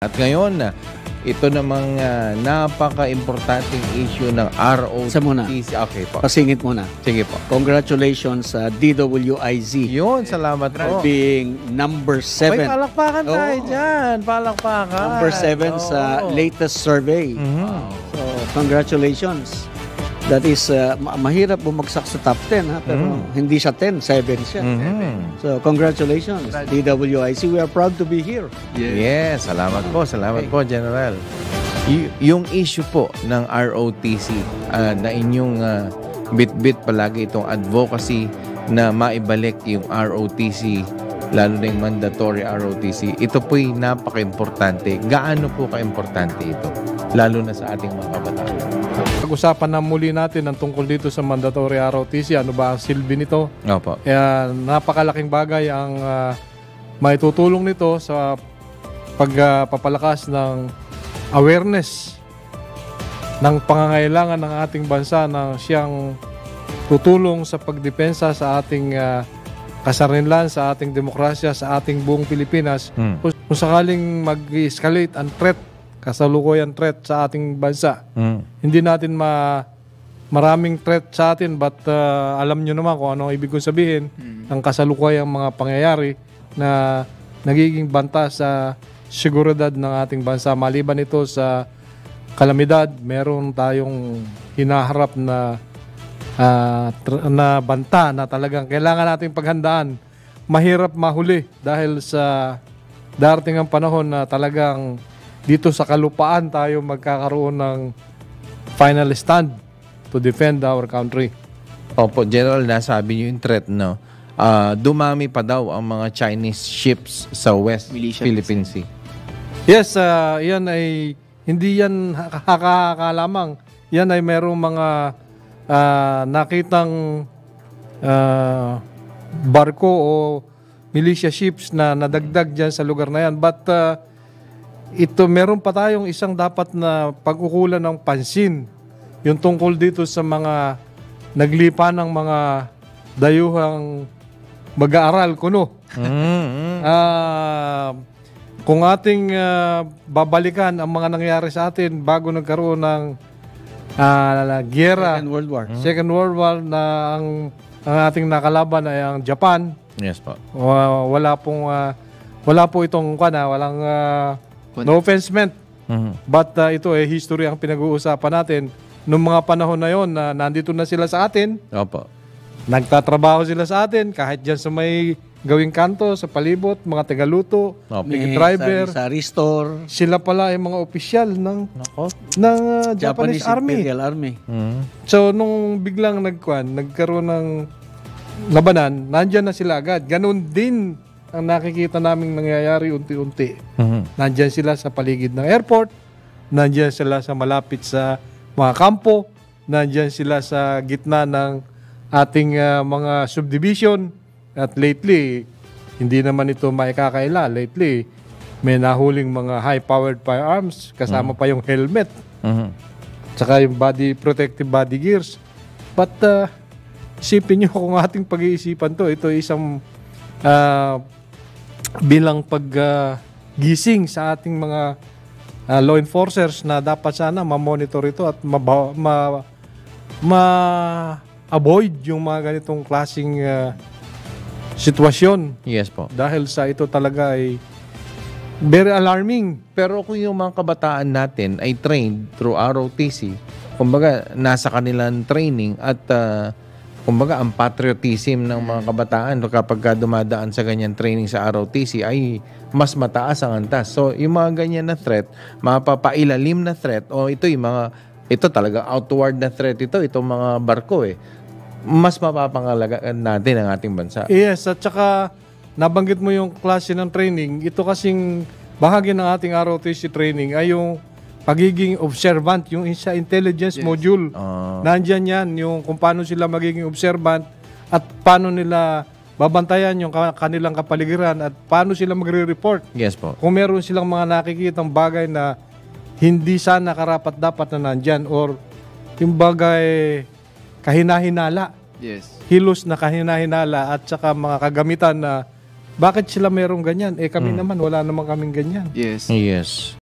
At ngayon, ito namang napaka-importanting issue ng Isa muna. ROTC. Okay po. Pasingit muna. Sige po. Congratulations sa DWIZ Yun, salamat po. being number 7. Ay, palakpakan tayo Oo. dyan. Palakpakan. Number 7 sa Oo. latest survey. Mhm. So, congratulations. That is, mahirap bumagsak sa top 10, ha? Pero hindi siya 10, 7 siya. Mhm. So, congratulations, DWIC. We are proud to be here. Yes, salamat po. Salamat po, General. Yung issue po ng ROTC na inyong bit-bit palagi itong advocacy na maibalik yung ROTC, lalo na yung mandatory ROTC, ito po'y napaka-importante. Gaano po ka-importante ito? Lalo na sa ating mga kabataan. Pag-usapan na muli natin ang tungkol dito sa mandatory ROTC. Ano ba ang silbi nito? Opo. Kaya napakalaking bagay ang maitutulong nito sa pagpapalakas ng awareness ng pangangailangan ng ating bansa na siyang tutulong sa pagdepensa sa ating kasarinlan, sa ating demokrasya, sa ating buong Pilipinas. Kung sakaling mag-escalate ang threat, kasalukuyan threat sa ating bansa, hindi natin maraming threat sa atin, but alam nyo naman kung ano ibig kong sabihin ng kasalukuyang mga pangyayari na nagiging banta sa seguridad ng ating bansa. Maliban ito sa kalamidad, meron tayong hinaharap na banta na talagang kailangan nating paghandaan. Mahirap mahuli dahil sa darating ang panahon na talagang dito sa kalupaan tayo magkakaroon ng final stand to defend our country. Opo, General, nasabi niyo yung threat, no? Dumami pa daw ang mga Chinese ships sa West Philippine Sea. Yes, yan ay hindi yan haka lamang. Yan ay merong mga nakitang barko o militia ships na nadagdag dyan sa lugar na yan. But ito, meron pa tayong isang dapat na pag-ukulan ng pansin. Yung tungkol dito sa mga naglipa ng mga dayuhang mag-aaral kuno. Kung ating babalikan ang mga nangyari sa atin bago nagkaroon ng giyera, Second World War na ang ating nakalaban ay ang Japan. Yes po. Wala po itong walang no offense meant. But ito history ang pinag-uusapan natin. Noong mga panahon na yon na nandito na sila sa atin. Opo. Nagtatrabaho sila sa atin kahit dyan sa may gawing kanto, sa palibot, mga tagaluto, driver, sa restore. Sila pala ay mga opisyal ng Japanese Army. Imperial Army. So nung biglang nagkaroon ng labanan, nandyan na sila agad. Ganon din ang nakikita naming nangyayari unti-unti. Nandyan sila sa paligid ng airport, nandyan sila sa malapit sa mga kampo, nandyan sila sa gitna ng ating mga subdivision. At lately, hindi naman ito maikakaila. Lately, may nahuling mga high-powered firearms, kasama pa yung helmet, tsaka yung protective body gears. But isipin nyo kung ating pag-iisipan to, ito isang bilang paggising sa ating mga law enforcers na dapat sana ma-monitor ito at ma-avoid yung mga ganitong klaseng sitwasyon. Yes po. Dahil sa ito talaga ay very alarming. Pero kung yung mga kabataan natin ay trained through ROTC, kumbaga nasa kanilang training at kumbaga ang patriotism ng mga kabataan kapag dumadaan sa ganyan training sa ROTC ay mas mataas ang antas. So yung mga ganyan na threat, mapapailalim na threat, o ito talaga outward na threat itong mga barko mas mapapangalagaan natin ang ating bansa. Yes, at saka nabanggit mo yung klase ng training. Ito kasing bahagi ng ating ROTC training ay yung pagiging observant, yung sa intelligence module. Nandyan yan, yung kung paano sila magiging observant at paano nila babantayan yung kanilang kapaligiran at paano sila magre-report. Yes po. Kung meron silang mga nakikitang bagay na hindi sana karapat-dapat na nandyan or yung bagay kahina-hinala. Yes. Hilos na kahina-hinala at saka mga kagamitan na bakit sila merong ganyan? Kami naman, wala naman kaming ganyan. Yes. Yes.